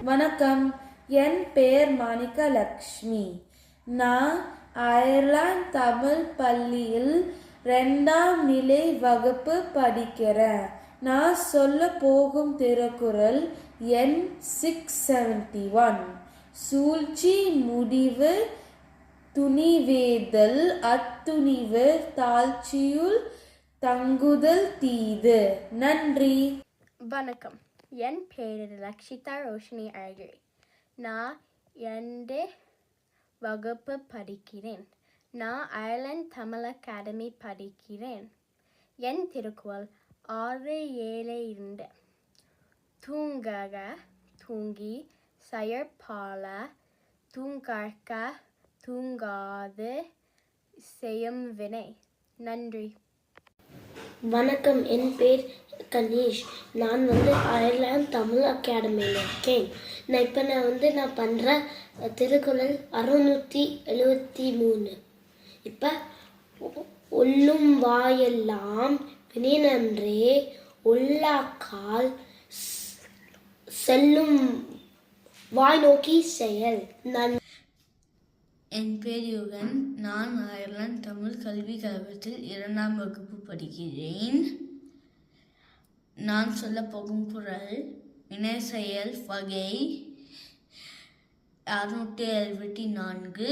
வணக்கம். என் பெயர் மாணிக்கலக்ஷ்மி. நான் அயர்லாந்து தமிழ் பள்ளியில் 2ஆம் நிலை வகுப்பு படிக்கிறேன். நான் சொல்ல போகும் திருக்குறள் எண் 671. சூழ்ச்சி முடிவு துணிவேதல் அத்துணிவு தாழ்ச்சியுள் தங்குதல் தீது. நன்றி. வணக்கம். என் பெயர் லக்ஷிதா ரோஷினி அழகிரி. நான் 2 வகுப்பு படிக்கிறேன். நான் அயர்லாந்து தமிழ் அகாடமி படிக்கிறேன். என் திருக்குறள் 672. தூங்கக தூங்கி செயற்பால தூங்கற்க தூங்காது செய்யும் வினை. நன்றி. வணக்கம். என் பேர் கணேஷ். நான் அயர்லாந்து தமிழ் அகாடமியில் இருக்கேன். நான் பண்ணுற திருக்குறள் 673. இப்போ ஒல்லும் வாயெல்லாம் வினைநன்றே உள்ளாக்கால் செல்லும் வாய் நோக்கி செயல். என் பேர் யுகன். நான் அயர்லாந்து தமிழ் கல்வி கழகத்தில் 2ஆம் வகுப்பு படிக்கிறேன். நான் சொல்ல போகும் குறள் வினை செயல் வகை 674.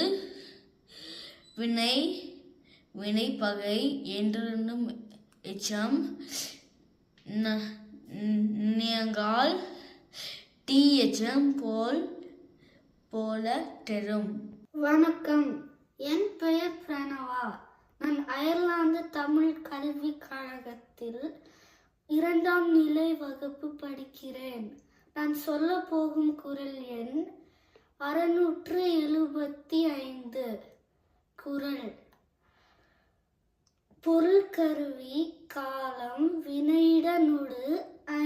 வினை வினை பகை என்றென்னும் எச்சம் நியங்கால் தீ எச்சம் போல தெரும். வணக்கம். என் பெயர் பிரணவா. நான் அயர்லாந்து தமிழ் கல்வி கழகத்தில் 2ஆம் நிலை வகுப்பு படிக்கிறேன். நான் சொல்ல போகும் குறள் எண் 675. குறள் பொருள் கருவி காலம் வினையிடனொடு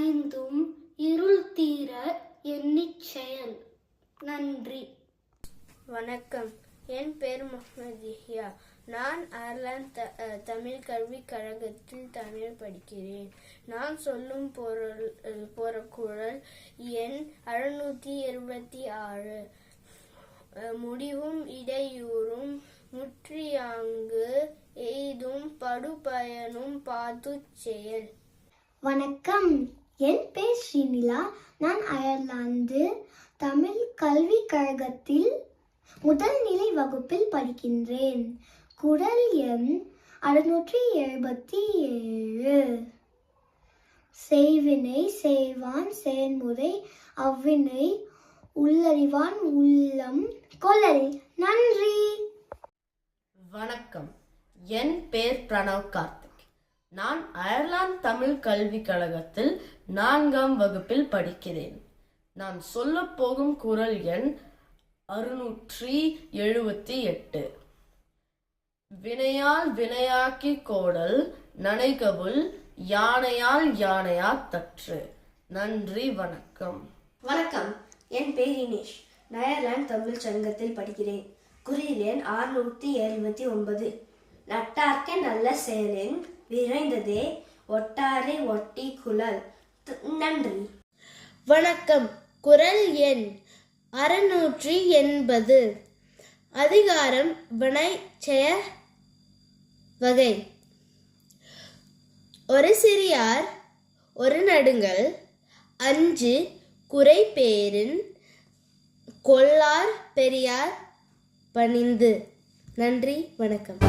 ஐந்தும் இருள் தீர எண்ணிச் செயல். நன்றி. வணக்கம். என் பேர் முகமது யஹ்யா. நான் அயர்லாந்து தமிழ் கல்வி கழகத்தில் தமிழ் படிக்கிறேன். நான் சொல்லும் குறள் எண் 626. முடிவும் இடையூறும் முற்றியாங்கு எய்தும் படுபயனும் பாத்து செயல். வணக்கம். என் பேர் ஸ்ரீநிலா. நான் அயர்லாந்து தமிழ் கல்வி கழகத்தில் 1 நிலை வகுப்பில் படிக்கின்றேன். குறள் எண் 677. செய்வினை செய்வான் செயன்முறை அவ்வினை உள்ளறிவான் உள்ளம் கொள்ளல். நன்றி. வணக்கம். என் பேர் பிரணவ் கார்த்திக். நான் அயர்லாந்து தமிழ் கல்வி கழகத்தில் 4ஆம் வகுப்பில் படிக்கிறேன். நான் சொல்ல போகும் குறள் எண் 678. வினையால் வினையாக்கி கோடல் நனைகவுள் யானையால் யானையா தற்று. நன்றி. வணக்கம். வணக்கம். என் பேர் இனேஷ். நான் அயர்லாந்து தமிழ் சங்கத்தில் படிக்கிறேன். குறள் எண் 679. நட்டார்க்க நல்ல செயலின் விரைந்ததே ஒட்டாரை ஒட்டி குழல். நன்றி. வணக்கம். குறள் எண் 680. அதிகாரம் வினை செய வகை. ஒரு சிறியார் ஒரு நடுங்கல் 5 குறைபேரின் கொள்ளார் பெரியார் பணிந்து. நன்றி. வணக்கம்.